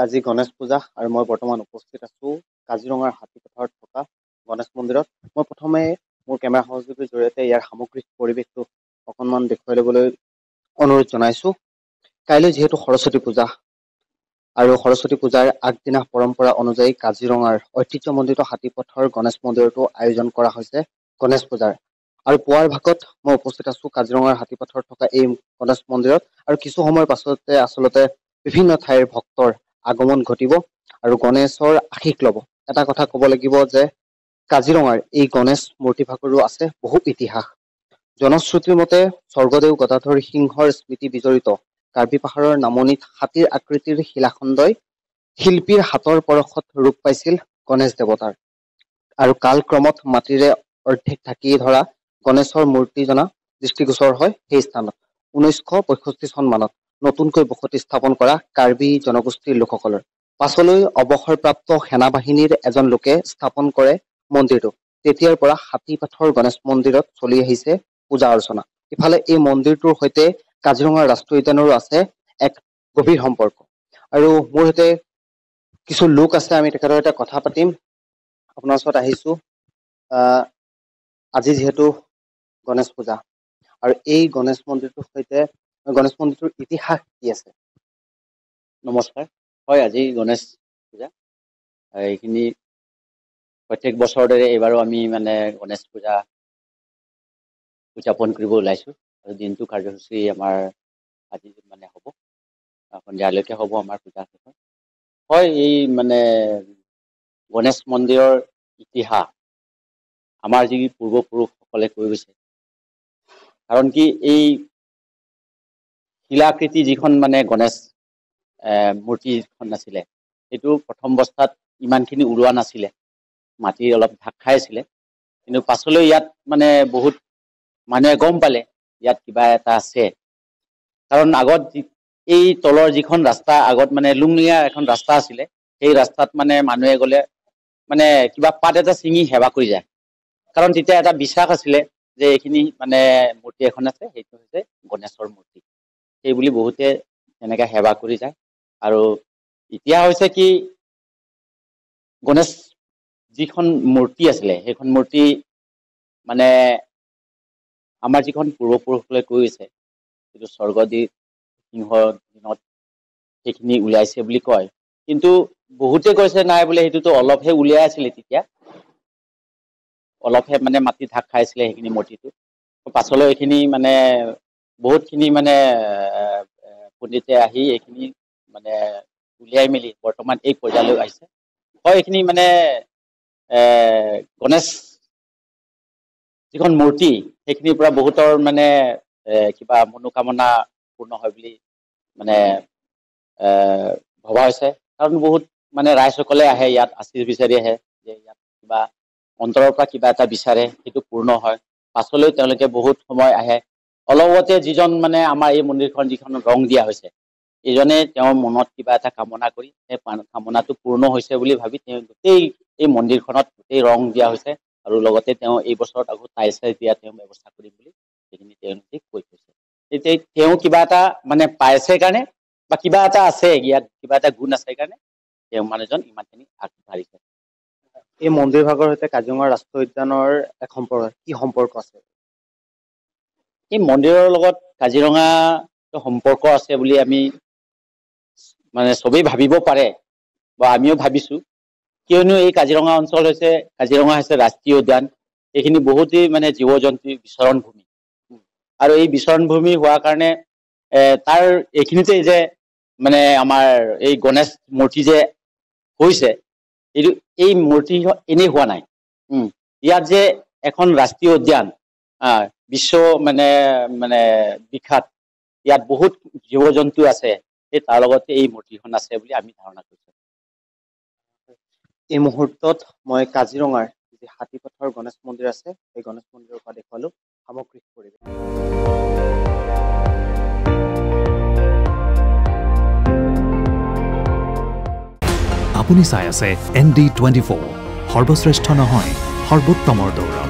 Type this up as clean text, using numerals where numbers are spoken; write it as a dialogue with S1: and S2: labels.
S1: আজি গণেশ পূজা আৰু মই বৰ্তমান উপস্থিত আছোঁ কাজিৰঙাৰ হাতীপথাৰত থকা গণেশ মন্দিৰত। মই প্ৰথমে মোৰ কেমেৰা সহযোগীৰ জৰিয়তে ইয়াৰ সামগ্ৰিক পৰিৱেশটো অকণমান দেখুৱাই ল'বলৈ অনুৰোধ জনাইছোঁ। কাইলৈ যিহেতু সৰস্বতী পূজা আৰু সৰস্বতী পূজাৰ আগদিনা পৰম্পৰা অনুযায়ী কাজিৰঙাৰ ঐতিহ্যমণ্ডিত হাতীপথৰ গণেশ মন্দিৰতো আয়োজন কৰা হৈছে গণেশ পূজাৰ। আৰু পুৱাৰ ভাগত মই উপস্থিত আছোঁ কাজিৰঙাৰ হাতীপথৰত থকা এই গণেশ মন্দিৰত আৰু কিছু সময়ৰ পাছতে আচলতে বিভিন্ন ঠাইৰ ভক্তৰ আগমন ঘটিব আৰু গণেশৰ আশীষ ল'ব। এটা কথা ক'ব লাগিব যে কাজিৰঙাৰ এই গণেশ মূৰ্তিভাগৰো আছে বহু ইতিহাস। জনশ্ৰুতিৰ মতে স্বৰ্গদেউ গদাধৰ সিংহৰ স্মৃতি বিজড়িত কাৰ্বি পাহাৰৰ নামনিত হাতীৰ আকৃতিৰ শিলাখণ্ডই শিল্পীৰ হাতৰ পৰশত ৰূপ পাইছিল গণেশ দেৱতাৰ। আৰু কালক্ৰমত মাটিৰে অৰ্ধেক ঢাকি ধৰা গণেশৰ মূৰ্তিজনা দৃষ্টিগোচৰ হয় সেই স্থানত 1965 চন মানত নতুনকৈ বসতি স্থাপন কৰা কাৰ্বি জনগোষ্ঠীৰ লোকসকলৰ। পাছলৈ অৱসৰপ্ৰাপ্ত সেনাবাহিনীৰ এজন লোকে স্থাপন কৰে মন্দিৰটো। তেতিয়াৰ পৰা হাতীপথৰ গণেশ মন্দিৰত চলি আহিছে পূজা অৰ্চনা। ইফালে এই মন্দিৰটোৰ সৈতে কাজিৰঙা ৰাষ্ট্ৰীয় উদ্যানৰো আছে এক গভীৰ সম্পৰ্ক। আৰু মোৰ সৈতে কিছু লোক আছে, আমি তেখেতৰ সৈতে কথা পাতিম। আপোনাৰ ওচৰত আহিছোঁ আজি যিহেতু গণেশ পূজা আৰু এই গণেশ মন্দিৰটোৰ সৈতে গণেশ মন্দিৰটোৰ ইতিহাস কি আছে?
S2: নমস্কাৰ। হয়, আজি গণেশ পূজা। এইখিনি প্ৰত্যেক বছৰৰ দৰে এইবাৰো আমি গণেশ পূজা উদযাপন কৰিব ওলাইছোঁ আৰু দিনটো কাৰ্যসূচী আমাৰ আজি হ'ব, সন্ধিয়ালৈকে হ'ব আমাৰ পূজা শেষ। হয়, এই গণেশ মন্দিৰৰ ইতিহাস আমাৰ যি পূৰ্বপুৰুষসকলে কৈ গৈছে। কাৰণ কি এই শিলাকৃতি যিখন গণেশ মূৰ্তিখন আছিলে, সেইটো প্ৰথম অৱস্থাত ইমানখিনি ওলোৱা নাছিলে, মাটিৰ অলপ ঢাক খাই আছিলে। কিন্তু পাছলৈ ইয়াত বহুত মানুহে গম পালে ইয়াত কিবা এটা আছে। কাৰণ আগত এই তলৰ যিখন ৰাস্তা, আগত লুংলিঙা এখন ৰাস্তা আছিলে, সেই ৰাস্তাত মানুহে গ'লে কিবা পাত এটা ছিঙি সেৱা কৰি যায়। কাৰণ তেতিয়া এটা বিশ্বাস আছিলে যে এইখিনি মূৰ্তি এখন আছে, সেইটো হৈছে গণেশৰ মূৰ্তি। সেইবুলি বহুতে এনেকৈ সেৱা কৰি যায়। আৰু এতিয়া হৈছে কি, গণেশ যিখন মূৰ্তি আছিলে সেইখন মূৰ্তি আমাৰ যিখন পূৰ্বপুৰুষসকলে কৈ গৈছে, যিটো স্বৰ্গদেউ সিংহৰ দিনত সেইখিনি উলিয়াইছে বুলি কয়। কিন্তু বহুতে কৈছে নাই বোলে, সেইটোতো অলপহে উলিয়াই আছিলে, তেতিয়া অলপহে মাটি ঢাক খাইছিলে সেইখিনি মূৰ্তিটো। পাছলৈ এইখিনি বহুতখিনি পণ্ডিতে আহি এইখিনি উলিয়াই মেলি বৰ্তমান এই পৰ্যায়লৈ আহিছে। হয়, এইখিনি গণেশ যিখন মূৰ্তি, সেইখিনিৰ পৰা বহুতৰ কিবা মনোকামনা পূৰ্ণ হয় বুলি ভবা হৈছে। কাৰণ বহুত ৰাইজসকলে আহে ইয়াত আশীষ বিচাৰি আহে যে ইয়াত কিবা অন্তৰৰ পৰা কিবা এটা বিচাৰে, সেইটো পূৰ্ণ হয়। পাছলৈ তেওঁলোকে বহুত সময় আহে। অলপতে যিজন আমাৰ এই মন্দিৰখন যিখন ৰং দিয়া হৈছে, এইজনে তেওঁৰ মনত কিবা এটা কামনা কৰি সেই কামনাটো পূৰ্ণ হৈছে বুলি ভাবি তেওঁ গোটেই এই মন্দিৰখনত গোটেই ৰং দিয়া হৈছে। আৰু লগতে তেওঁ এই বছৰত আকৌ টাইলছ দিয়া তেওঁ ব্যৱস্থা কৰিম বুলি সেইখিনি তেওঁলোকে কৈ থৈছে। এতিয়া তেওঁ কিবা এটা পাইছে কাৰণে বা কিবা এটা আছে, ইয়াত কিবা এটা গুণ আছে কাৰণে তেওঁ মানুহজন ইমানখিনি আগবাঢ়িছে।
S1: এই মন্দিৰ ভাগৰ সৈতে কাজিৰঙা ৰাষ্ট্ৰীয় উদ্যানৰ এক সম্পৰ্ক, কি সম্পৰ্ক আছে?
S2: এই মন্দিৰৰ লগত কাজিৰঙা সম্পৰ্ক আছে বুলি আমি চবেই ভাবিব পাৰে বা আমিও ভাবিছো। কিয়নো এই কাজিৰঙা অঞ্চল হৈছে, কাজিৰঙা হৈছে ৰাষ্ট্ৰীয় উদ্যান। এইখিনি বহুতেই জীৱ জন্তুৰ বিচৰণ ভূমি। আৰু এই বিচৰণ ভূমি হোৱাৰ কাৰণে তাৰ এইখিনিতে যে আমাৰ এই গণেশ মূৰ্তি যে হৈছে, এই মূৰ্তি এনেই হোৱা নাই। ইয়াত যে এখন ৰাষ্ট্ৰীয় উদ্যান, বিশ্ব বিখ্যাত, ইয়াত বহুত জীৱ জন্তু আছে, সেই তাৰ লগতে এই মূৰ্তিখন আছে বুলি আমি ধাৰণা কৰিছো।
S1: এই মুহূৰ্তত মই কাজিৰঙাৰ যি হাতীপথৰ গণেশ মন্দিৰ আছে, সেই গণেশ মন্দিৰৰ পৰা দেখুৱালো সামগ্ৰিক পৰিৱেশ।
S3: আপুনি চাই আছে ND24, সৰ্বশ্ৰেষ্ঠ নহয়, সৰ্বোত্তমৰ দৌৰ।